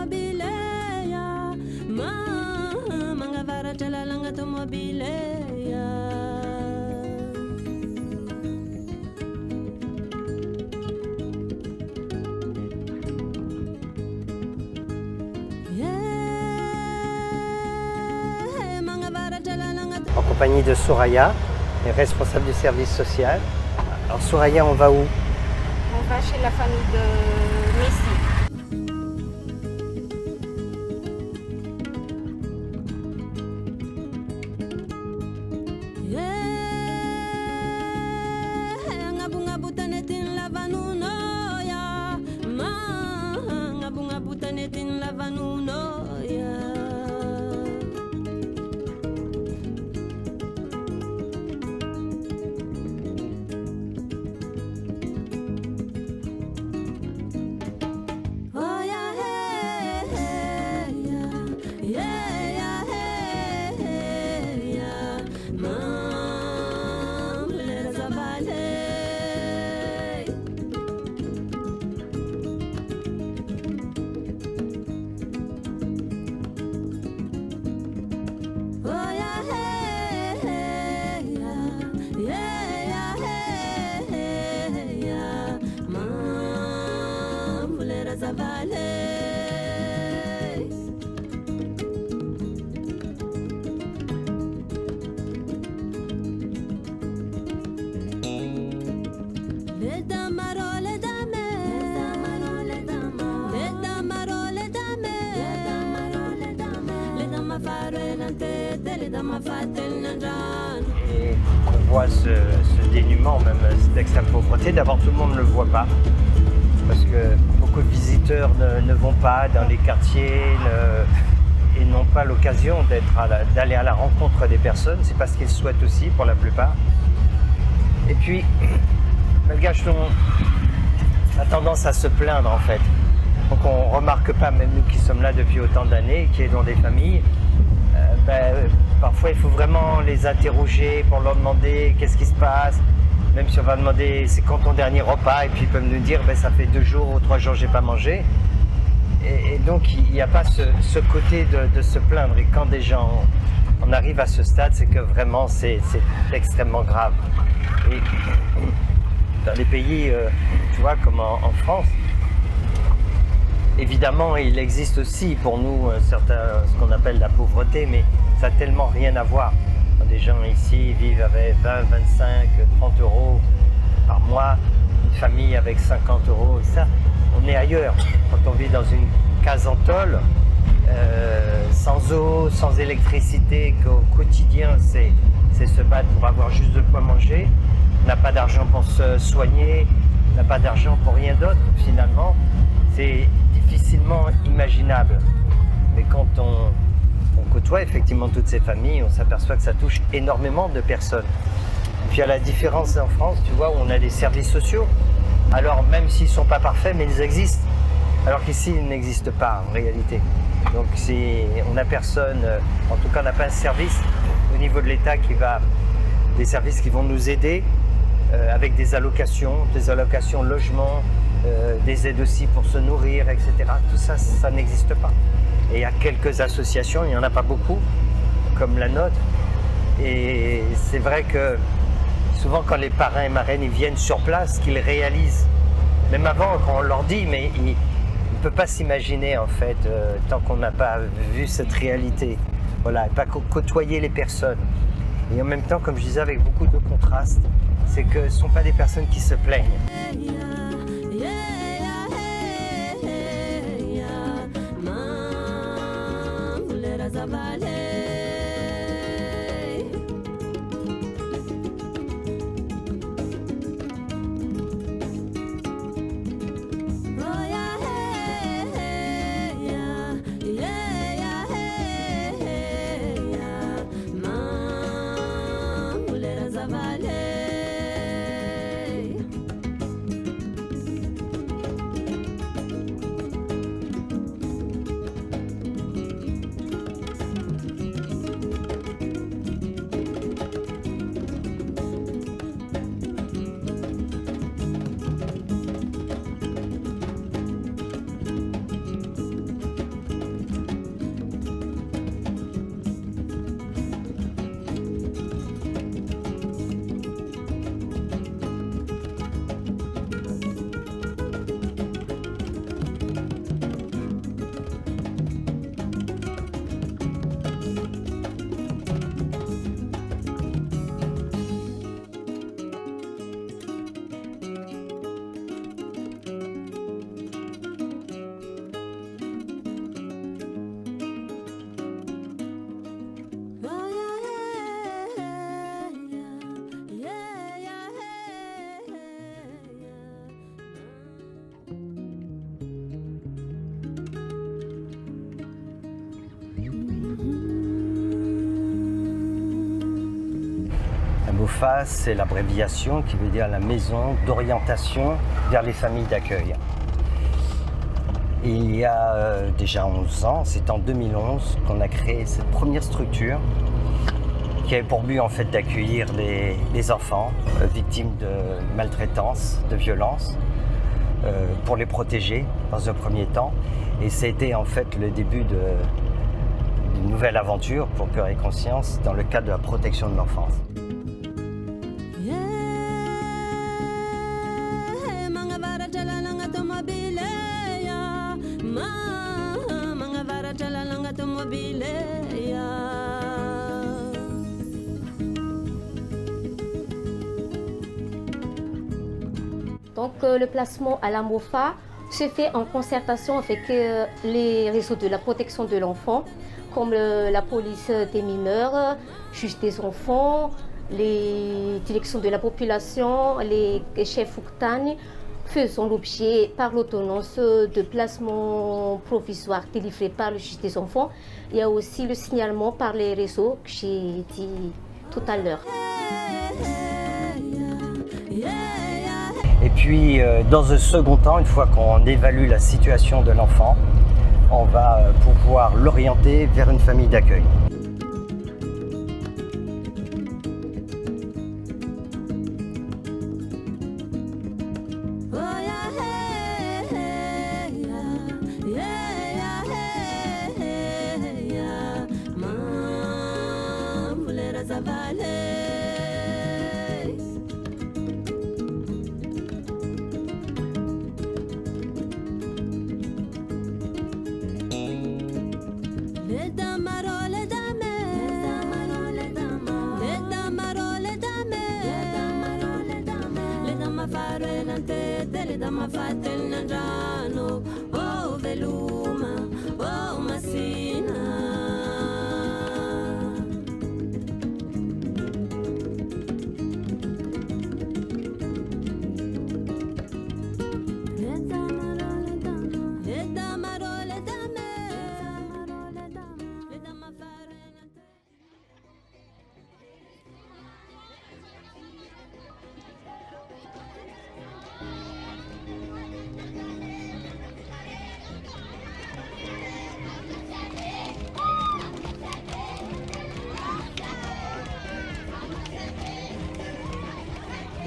tomobileya mangavaratra lalagna tomobileya. En compagnie de Soraya, responsable du service social. Alors Soraya, on va où? On va chez la famille de Messi. Et on voit ce dénuement, même cette extrême pauvreté. D'abord, tout le monde ne le voit pas, parce que beaucoup de visiteurs ne vont pas dans les quartiers et n'ont pas l'occasion d'aller à la rencontre des personnes. C'est pas ce qu'ils souhaitent aussi pour la plupart. Et puis, Malgaches a tendance à se plaindre en fait. Donc on ne remarque pas, même nous qui sommes là depuis autant d'années, qui est dans des familles, parfois il faut vraiment les interroger pour leur demander qu'est-ce qui se passe. Même si on va demander c'est quand ton dernier repas, et puis ils peuvent nous dire ça fait 2 jours ou 3 jours j'ai pas mangé. Et donc il n'y a pas ce côté de se plaindre. Et quand des gens on arrive à ce stade, c'est que vraiment c'est extrêmement grave. Et dans les pays, tu vois, comme en France, évidemment, il existe aussi pour nous ce qu'on appelle la pauvreté, mais ça n'a tellement rien à voir. Des gens ici vivent avec 20, 25, 30 euros par mois, une famille avec 50 euros, ça, on est ailleurs. Quand on vit dans une case en tôle, sans eau, sans électricité, qu'au quotidien, c'est se battre pour avoir juste de quoi manger, on n'a pas d'argent pour se soigner, on n'a pas d'argent pour rien d'autre, finalement, c'est difficilement imaginable. Mais quand on côtoie effectivement toutes ces familles, on s'aperçoit que ça touche énormément de personnes. Et puis à la différence en France, tu vois, où on a des services sociaux, alors même s'ils ne sont pas parfaits, mais ils existent. Alors qu'ici, ils n'existent pas en réalité. Donc on n'a personne, en tout cas on n'a pas un service au niveau de l'État des services qui vont nous aider avec des allocations logement, des aides aussi pour se nourrir, etc. Tout ça, ça n'existe pas. Et il y a quelques associations, il n'y en a pas beaucoup, comme la nôtre. Et c'est vrai que souvent quand les parrains et marraines ils viennent sur place, qu'ils réalisent, même avant quand on leur dit, mais ils ne peuvent pas s'imaginer en fait, tant qu'on n'a pas vu cette réalité. Voilà, pas côtoyer les personnes. Et en même temps, comme je disais, avec beaucoup de contrastes, c'est que ce ne sont pas des personnes qui se plaignent. MOFA, c'est l'abréviation qui veut dire la maison d'orientation vers les familles d'accueil. Il y a déjà 11 ans, c'est en 2011 qu'on a créé cette première structure qui avait pour but en fait d'accueillir les enfants victimes de maltraitance, de violence, pour les protéger dans un premier temps. Et c'était en fait le début d'une nouvelle aventure pour Cœur et Conscience dans le cadre de la protection de l'enfance. Donc le placement à la MOFA se fait en concertation avec les réseaux de la protection de l'enfant, comme la police des mineurs, juge des enfants, les directions de la population, les chefs Ouktani, faisant l'objet par l'ordonnance de placement provisoire délivré par le juge des enfants. Il y a aussi le signalement par les réseaux que j'ai dit tout à l'heure. Et puis, dans un second temps, une fois qu'on évalue la situation de l'enfant, on va pouvoir l'orienter vers une famille d'accueil.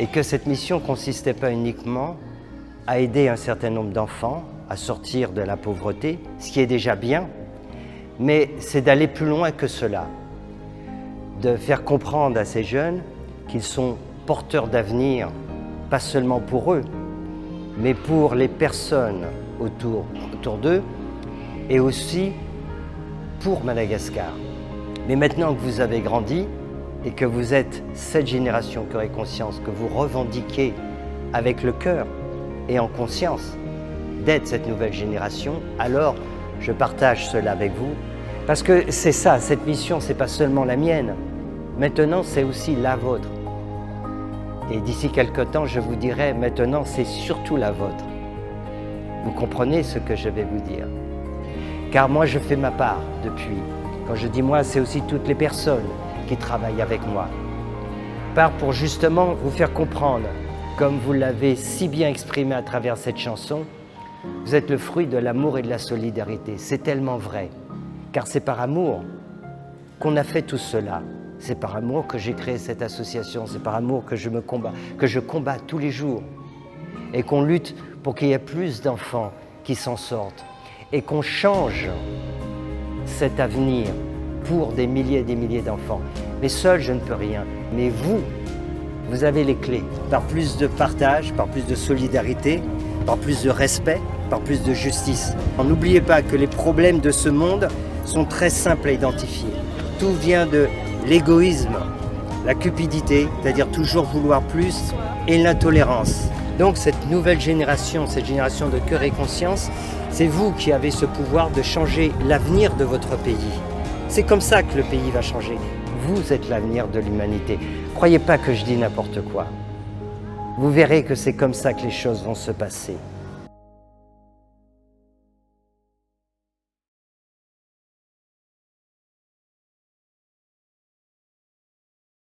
Et que cette mission ne consistait pas uniquement à aider un certain nombre d'enfants à sortir de la pauvreté, ce qui est déjà bien, mais c'est d'aller plus loin que cela, de faire comprendre à ces jeunes qu'ils sont porteurs d'avenir, pas seulement pour eux, mais pour les personnes autour d'eux et aussi pour Madagascar. Mais maintenant que vous avez grandi, et que vous êtes cette génération Cœur et Conscience, que vous revendiquez avec le cœur et en conscience d'être cette nouvelle génération, alors je partage cela avec vous. Parce que c'est ça, cette mission, c'est pas seulement la mienne. Maintenant, c'est aussi la vôtre. Et d'ici quelque temps, je vous dirai, maintenant, c'est surtout la vôtre. Vous comprenez ce que je vais vous dire? Car moi, je fais ma part depuis. Quand je dis moi, c'est aussi toutes les personnes qui travaillent avec moi. Part pour justement vous faire comprendre, comme vous l'avez si bien exprimé à travers cette chanson, vous êtes le fruit de l'amour et de la solidarité. C'est tellement vrai, car c'est par amour qu'on a fait tout cela. C'est par amour que j'ai créé cette association, c'est par amour que je combats tous les jours et qu'on lutte pour qu'il y ait plus d'enfants qui s'en sortent et qu'on change cet avenir pour des milliers et des milliers d'enfants. Mais seul, je ne peux rien. Mais vous avez les clés. Par plus de partage, par plus de solidarité, par plus de respect, par plus de justice. N'oubliez pas que les problèmes de ce monde sont très simples à identifier. Tout vient de l'égoïsme, la cupidité, c'est-à-dire toujours vouloir plus, et l'intolérance. Donc cette nouvelle génération, cette génération de Cœur et Conscience, c'est vous qui avez ce pouvoir de changer l'avenir de votre pays. C'est comme ça que le pays va changer. Vous êtes l'avenir de l'humanité. Croyez pas que je dis n'importe quoi. Vous verrez que c'est comme ça que les choses vont se passer.